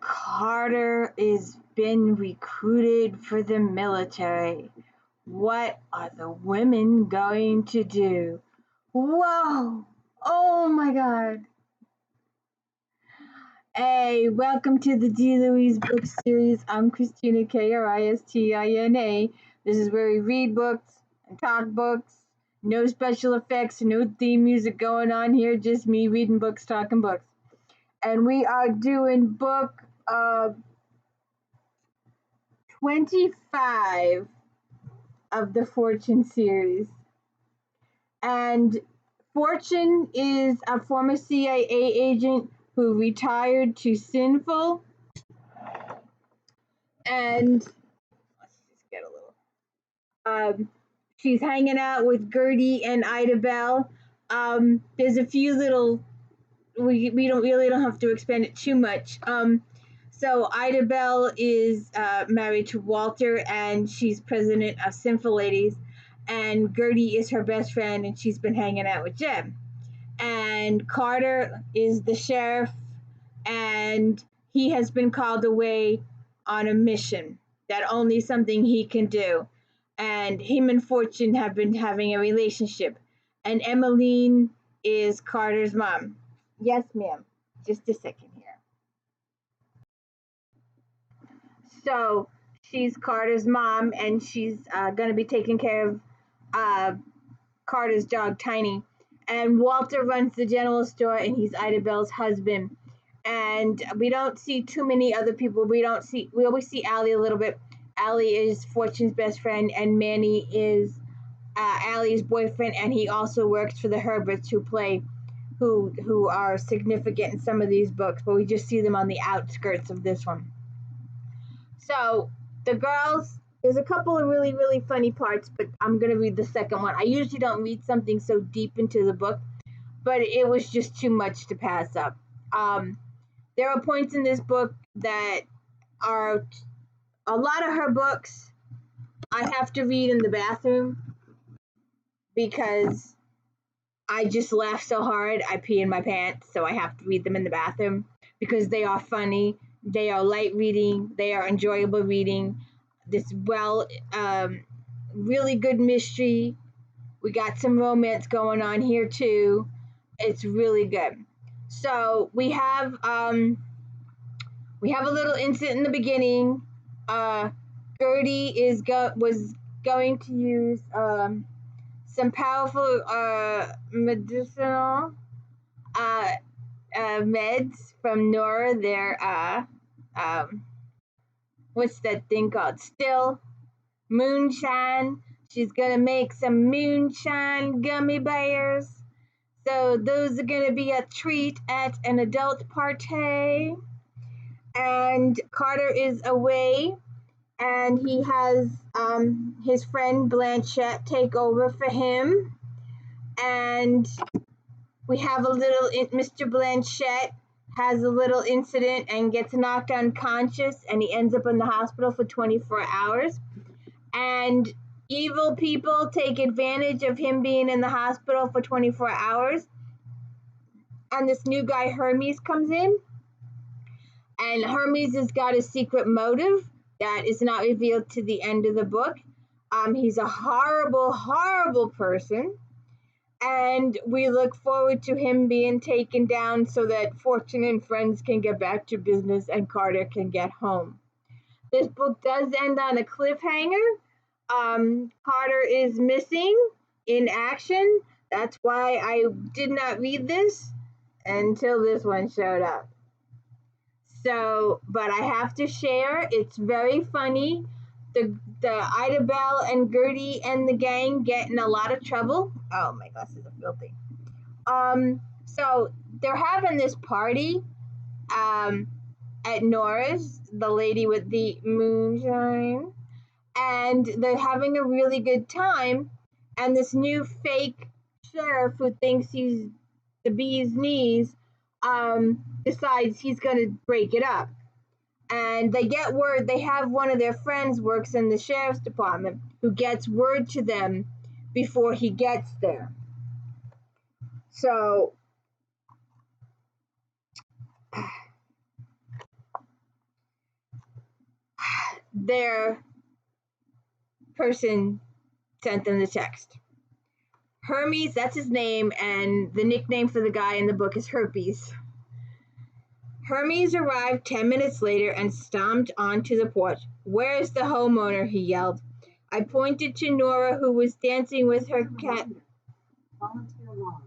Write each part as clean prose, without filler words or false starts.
Carter is been recruited for the military. What are the women going to do? Whoa! Oh my God! Hey, welcome to the D. Louise book series. I'm Christina, Kristina. This is where we read books and talk books. No special effects, no theme music going on here, just me reading books, talking books. And we are doing book 25 of the Fortune series. And Fortune is a former CIA agent who retired to Sinful. And let's just get a little. She's hanging out with Gertie and Ida Bell. There's a few little. We don't have to expand it too much. So Ida Bell is married to Walter, and she's president of Sinful Ladies. And Gertie is her best friend, and she's been hanging out with Jim. And Carter is the sheriff, and he has been called away on a mission that only something he can do. And him and Fortune have been having a relationship. And Emmeline is Carter's mom. Yes, ma'am. Just a second here. So she's Carter's mom, and she's going to be taking care of Carter's dog, Tiny. And Walter runs the general store, and he's Ida Bell's husband. And we don't see too many other people. We always see Allie a little bit. Allie is Fortune's best friend, and Manny is Allie's boyfriend, and he also works for the Herberts, who are significant in some of these books, but we just see them on the outskirts of this one. So the girls, there's a couple of really, really funny parts, but I'm going to read the second one. I usually don't read something so deep into the book, but it was just too much to pass up. There are points in this book that are a lot of her books I have to read in the bathroom because I just laugh so hard I pee in my pants, so I have to read them in the bathroom because they are funny, they are light reading, they are enjoyable reading. This really good mystery. We got some romance going on here too. It's really good. So we have a little incident in the beginning. Gertie was going to use some powerful medicinal meds from Nora. Their what's that thing called? Still moonshine. She's gonna make some moonshine gummy bears. So those are gonna be a treat at an adult party. And Carter is away, and he has his friend Blanchette take over for him. And we have Mr. Blanchette has a little incident and gets knocked unconscious, and he ends up in the hospital for 24 hours. And evil people take advantage of him being in the hospital for 24 hours. And this new guy, Hermes, comes in. And Hermes has got a secret motive that is not revealed to the end of the book. He's a horrible, horrible person. And we look forward to him being taken down so that Fortune and friends can get back to business and Carter can get home. This book does end on a cliffhanger. Carter is missing in action. That's why I did not read this until this one showed up. So, but I have to share, it's very funny. The Ida Bell and Gertie and the gang get in a lot of trouble. Oh, my glasses are filthy. So they're having this party at Nora's, the lady with the moonshine, and they're having a really good time. And this new fake sheriff who thinks he's the bee's knees decides he's going to break it up. And they get word, they have one of their friends works in the sheriff's department who gets word to them before he gets there. So their person sent them the text. Hermes, that's his name, and the nickname for the guy in the book is Herpes. Hermes arrived 10 minutes later and stomped onto the porch. "Where's the homeowner?" he yelled. I pointed to Nora, who was dancing with her cat. Volunteer lawn.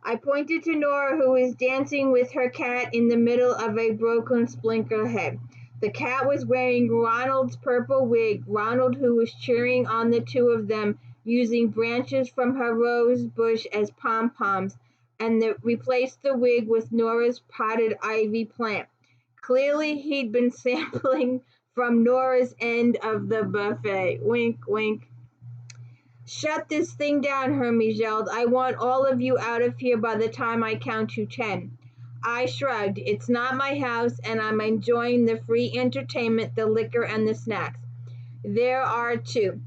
I pointed to Nora, who was dancing with her cat in the middle of a broken sprinkler head. The cat was wearing Ronald's purple wig, Ronald, who was cheering on the two of them, using branches from her rose bush as pom-poms, and replaced the wig with Nora's potted ivy plant. Clearly, he'd been sampling from Nora's end of the buffet. Wink, wink. "Shut this thing down," Hermes yelled. "I want all of you out of here by the time I count to 10. I shrugged. It's not my house, and I'm enjoying the free entertainment, the liquor, and the snacks. There are two.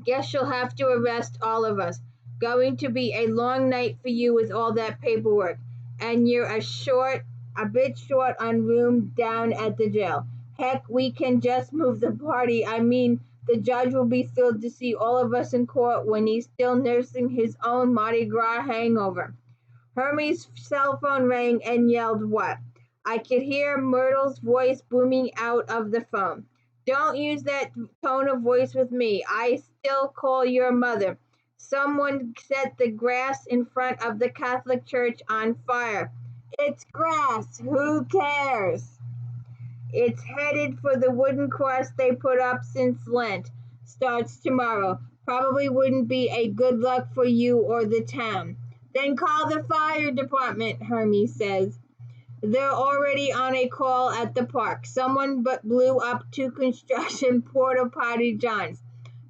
Guess you'll have to arrest all of us. Going to be a long night for you with all that paperwork. And you're a bit short on room down at the jail. Heck, we can just move the party. I mean, the judge will be thrilled to see all of us in court when he's still nursing his own Mardi Gras hangover." Hermes' cell phone rang and yelled, "What?" I could hear Myrtle's voice booming out of the phone. "Don't use that tone of voice with me. I still call your mother. Someone set the grass in front of the Catholic Church on fire." "It's grass. Who cares?" "It's headed for the wooden cross they put up since Lent. Starts tomorrow. Probably wouldn't be a good luck for you or the town." "Then call the fire department," Hermes says. "They're already on a call at the park. Someone blew up two construction porta potty johns.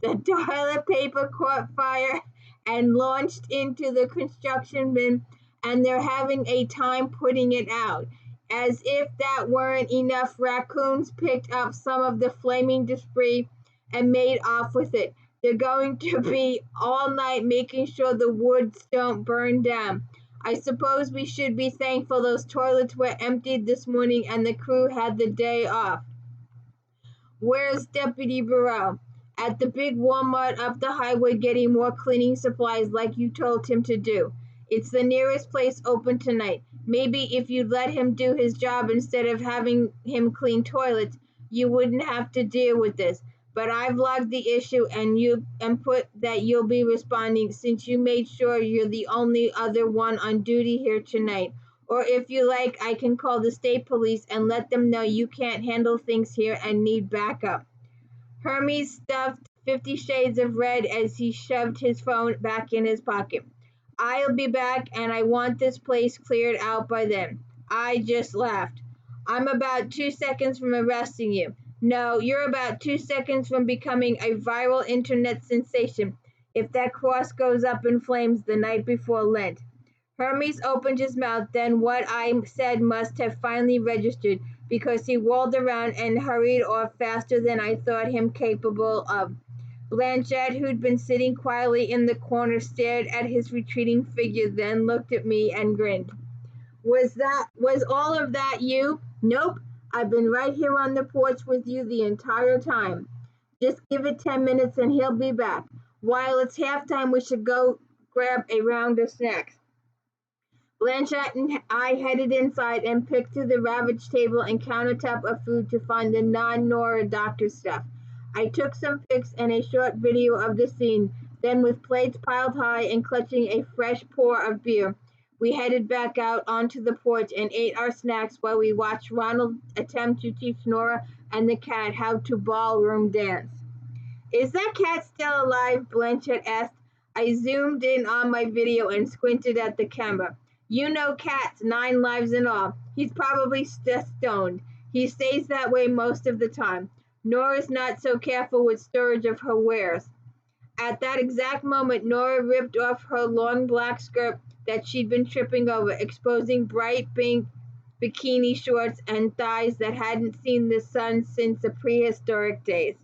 The toilet paper caught fire and launched into the construction bin, and they're having a time putting it out. As if that weren't enough, raccoons picked up some of the flaming debris and made off with it. They're going to be all night making sure the woods don't burn down. I suppose we should be thankful those toilets were emptied this morning and the crew had the day off." "Where's Deputy Bureau?" "At the big Walmart up the highway getting more cleaning supplies like you told him to do. It's the nearest place open tonight. Maybe if you'd let him do his job instead of having him clean toilets, you wouldn't have to deal with this. But I've logged the issue and put that you'll be responding since you made sure you're the only other one on duty here tonight. Or if you like, I can call the state police and let them know you can't handle things here and need backup." Hermes stuffed 50 Shades of Red as he shoved his phone back in his pocket. "I'll be back, and I want this place cleared out by then." I just laughed. "I'm about 2 seconds from arresting you." "No, you're about 2 seconds from becoming a viral internet sensation if that cross goes up in flames the night before Lent." Hermes opened his mouth, then what I said must have finally registered, because he whirled around and hurried off faster than I thought him capable of. Blanchette, who'd been sitting quietly in the corner, stared at his retreating figure, then looked at me and grinned. Was all of that you?" "Nope. I've been right here on the porch with you the entire time. Just give it 10 minutes and he'll be back. While it's halftime, we should go grab a round of snacks." Blanchette and I headed inside and picked through the ravaged table and countertop of food to find the non-Nora doctor stuff. I took some pics and a short video of the scene. Then, with plates piled high and clutching a fresh pour of beer, we headed back out onto the porch and ate our snacks while we watched Ronald attempt to teach Nora and the cat how to ballroom dance. "Is that cat still alive?" Blanchette asked. I zoomed in on my video and squinted at the camera. "You know cats, 9 lives in all. He's probably stoned. He stays that way most of the time. Nora's not so careful with storage of her wares." At that exact moment, Nora ripped off her long black skirt that she'd been tripping over, exposing bright pink bikini shorts and thighs that hadn't seen the sun since the prehistoric days.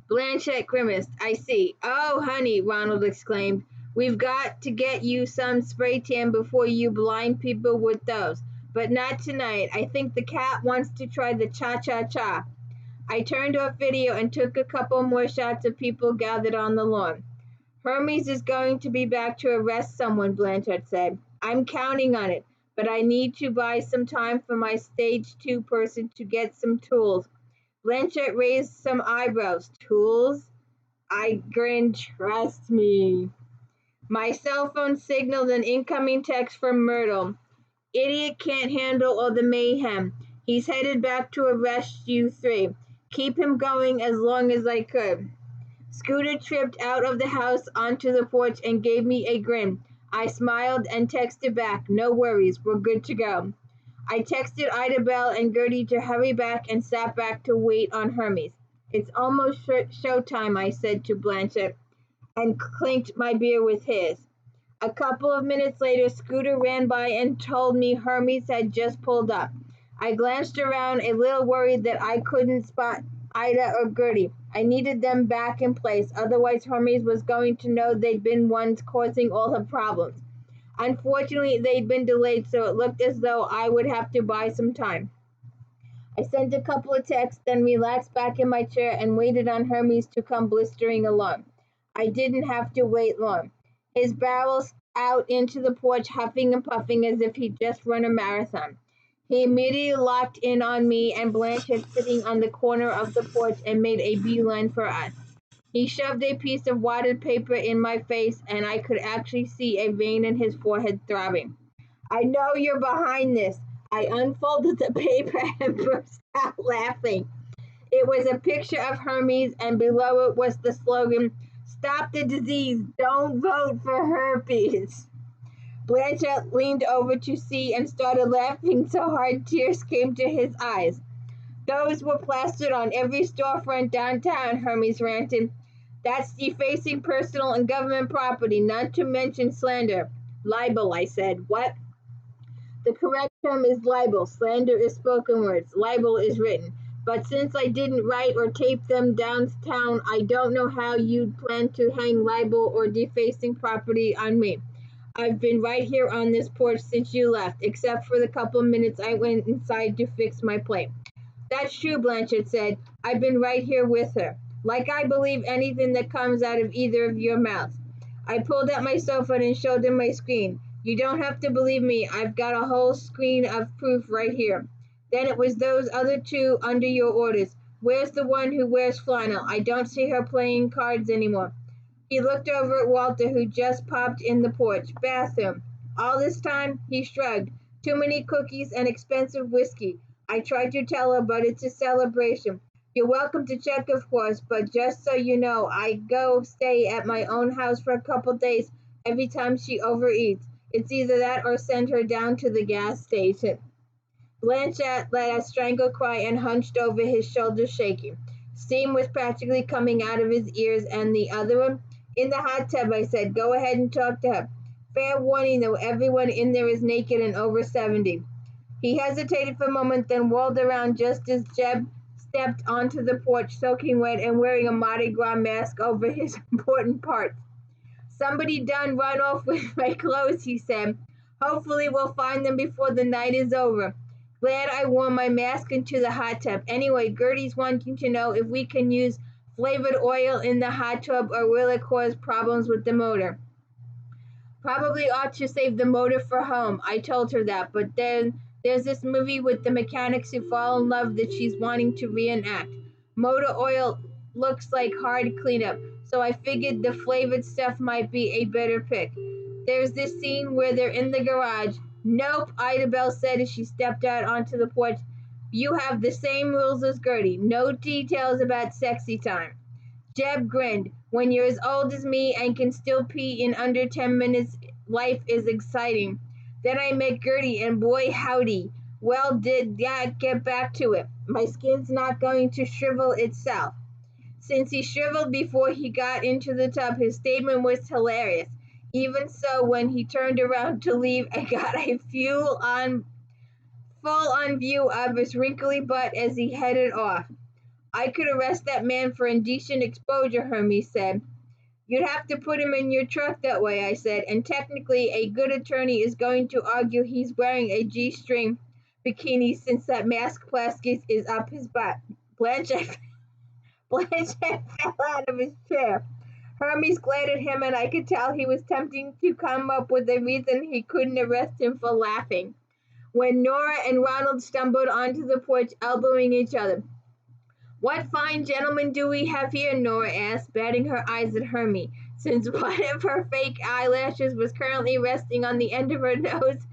Blanchette grimaced. "I see. Oh, honey," Ronald exclaimed. "We've got to get you some spray tan before you blind people with those. but not tonight. I think the cat wants to try the cha-cha-cha. I turned off video and took a couple more shots of people gathered on the lawn. Hermes is going to be back to arrest someone, Blanchard said. I'm counting on it, but I need to buy some time for my stage 2 person to get some tools. Blanchard raised some eyebrows. Tools? I grinned. Trust me. My cell phone signaled an incoming text from Myrtle. Idiot can't handle all the mayhem. He's headed back to arrest you three. Keep him going as long as I could. Scooter tripped out of the house onto the porch and gave me a grin. I smiled and texted back, no worries, we're good to go. I texted Ida Bell and Gertie to hurry back and sat back to wait on Hermes. It's almost showtime, I said to Blanchett, and clinked my beer with his. A couple of minutes later, Scooter ran by and told me Hermes had just pulled up. I glanced around, a little worried that I couldn't spot Ida or Gertie. I needed them back in place, otherwise Hermes was going to know they'd been ones causing all her problems. Unfortunately, they'd been delayed, so it looked as though I would have to buy some time. I sent a couple of texts, then relaxed back in my chair and waited on Hermes to come blistering along. I didn't have to wait long. His barrels out into the porch, huffing and puffing as if he'd just run a marathon. He immediately locked in on me and Blanchett sitting on the corner of the porch and made a beeline for us. He shoved a piece of wadded paper in my face, and I could actually see a vein in his forehead throbbing. I know you're behind this. I unfolded the paper and burst out laughing. It was a picture of Hermes, and below it was the slogan, "Stop the disease, don't vote for herpes." Blanchett leaned over to see and started laughing so hard tears came to his eyes. Those were plastered on every storefront downtown, Hermes ranted. That's defacing personal and government property, not to mention slander. Libel, I said. What? The correct term is libel. Slander is spoken words. Libel is written. But since I didn't write or tape them downtown, I don't know how you'd plan to hang libel or defacing property on me. I've been right here on this porch since you left, except for the couple of minutes I went inside to fix my plate. That's true, Blanchett said. I've been right here with her. Like I believe anything that comes out of either of your mouths. I pulled out my cell phone and showed him my screen. You don't have to believe me. I've got a whole screen of proof right here. Then it was those other two under your orders. Where's the one who wears flannel? I don't see her playing cards anymore. He looked over at Walter, who just popped in the porch. Bathroom. All this time? He shrugged. Too many cookies and expensive whiskey. I tried to tell her, but it's a celebration. You're welcome to check, of course, but just so you know, I go stay at my own house for a couple days every time she overeats. It's either that or send her down to the gas station. Blanchett let a strangled cry and hunched over, his shoulders shaking. Steam was practically coming out of his ears, and the other one? In the hot tub, I said. Go ahead and talk to her. Fair warning, though, everyone in there is naked and over 70. He hesitated for a moment, then whirled around just as Jeb stepped onto the porch, soaking wet and wearing a Mardi Gras mask over his important parts. Somebody done run off with my clothes, he said. Hopefully we'll find them before the night is over. Glad I wore my mask into the hot tub. Anyway, Gertie's wanting to know if we can use flavored oil in the hot tub or will it cause problems with the motor. Probably ought to save the motor for home. I told her that, but then there's this movie with the mechanics who fall in love that she's wanting to reenact. Motor oil looks like hard cleanup, so I figured the flavored stuff might be a better pick. There's this scene where they're in the garage. Nope, Ida Bell said as she stepped out onto the porch. You have the same rules as Gertie. No details about sexy time. Jeb grinned. When you're as old as me and can still pee in under 10 minutes, life is exciting. Then I met Gertie, and boy howdy, well did that get back to it. My skin's not going to shrivel itself. Since he shriveled before he got into the tub, his statement was hilarious. Even so, when he turned around to leave, I got a full-on view of his wrinkly butt as he headed off. I could arrest that man for indecent exposure, Hermes said. You'd have to put him in your truck that way, I said, and technically a good attorney is going to argue he's wearing a G-string bikini since that mask plastic is up his butt. Blanchett, Blanchett fell out of his chair. Hermes glared at him, and I could tell he was attempting to come up with a reason he couldn't arrest him for laughing. When Nora and Ronald stumbled onto the porch, elbowing each other. "What fine gentleman do we have here?" Nora asked, batting her eyes at Hermie, since one of her fake eyelashes was currently resting on the end of her nose.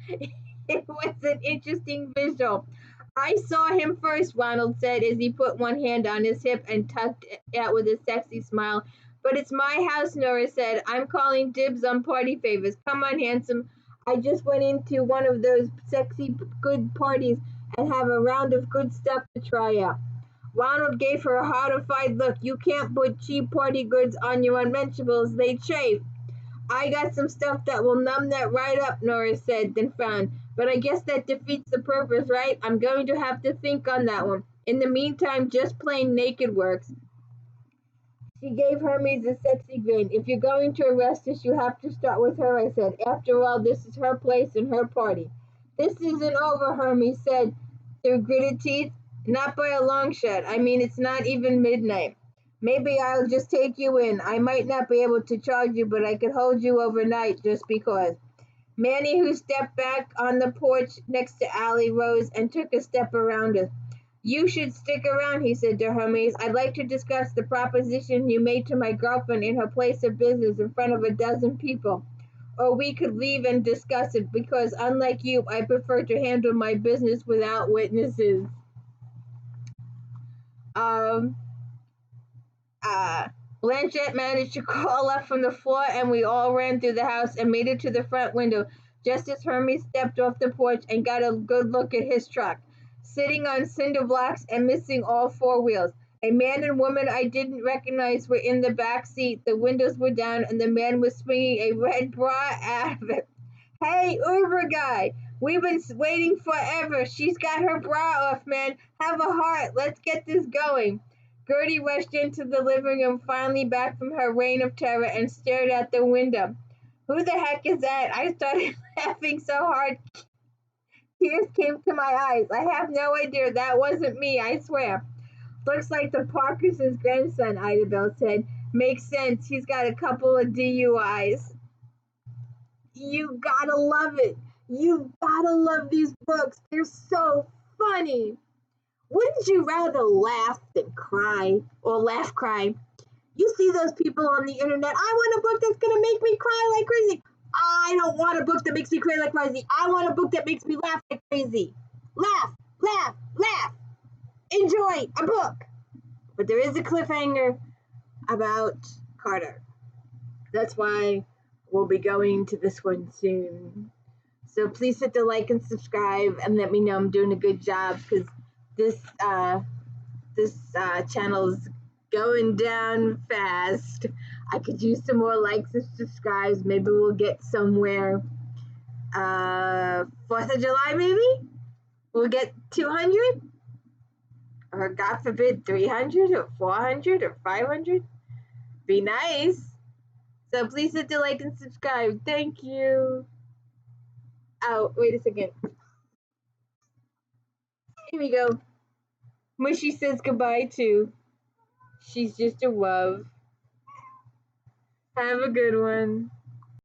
It was an interesting visual. "I saw him first," Ronald said as he put one hand on his hip and tucked it out with a sexy smile. "But it's my house," Nora said. "I'm calling dibs on party favors. Come on, handsome. I just went into one of those sexy good parties and have a round of good stuff to try out." Ronald gave her a horrified look. "You can't put cheap party goods on your unmentionables. They chafe." "I got some stuff that will numb that right up," Nora said, then frowned. "But I guess that defeats the purpose, right? I'm going to have to think on that one. In the meantime, just plain naked works." She gave Hermes a sexy grin. "If you're going to arrest us, you have to start with her," I said. "After all, this is her place and her party." "This isn't over," Hermes said through gritted teeth. "Not by a long shot. I mean, it's not even midnight. Maybe I'll just take you in. I might not be able to charge you, but I could hold you overnight just because." Manny, who stepped back on the porch next to Allie, rose and took a step around us. "You should stick around," he said to Hermes. "I'd like to discuss the proposition you made to my girlfriend in her place of business in front of a dozen people. Or we could leave and discuss it, because unlike you, I prefer to handle my business without witnesses." Um, uh, Blanchett managed to crawl up from the floor, and we all ran through the house and made it to the front window just as Hermes stepped off the porch and got a good look at his truck, sitting on cinder blocks and missing all four wheels. A man and woman I didn't recognize were in the back seat, the windows were down, and the man was swinging a red bra out of it. "Hey, Uber guy, we've been waiting forever. She's got her bra off, man. Have a heart. Let's get this going." Gertie rushed into the living room, finally back from her reign of terror, and stared out the window. "Who the heck is that?" I started laughing so hard tears came to my eyes. "I have no idea. That wasn't me, I swear." "Looks like the Parkinson's grandson," Idabel said. "Makes sense. He's got a couple of DUIs. You gotta love it. You gotta love these books. They're so funny. Wouldn't you rather laugh than cry? Or laugh cry? You see those people on the internet. "I want a book that's gonna make me cry like crazy." I don't want a book that makes me cry like crazy. I want a book that makes me laugh like crazy. Laugh, laugh, laugh. Enjoy a book. But there is a cliffhanger about Carter. That's why we'll be going to this one soon. So please hit the like and subscribe and let me know I'm doing a good job, because this channel is going down fast. I could use some more likes and subscribes. Maybe we'll get somewhere. 4th of July, maybe? We'll get 200? Or God forbid, 300 or 400 or 500? Be nice. So please hit the like and subscribe. Thank you. Oh, wait a second. Here we go. Mushy says goodbye too. She's just a love. Have a good one.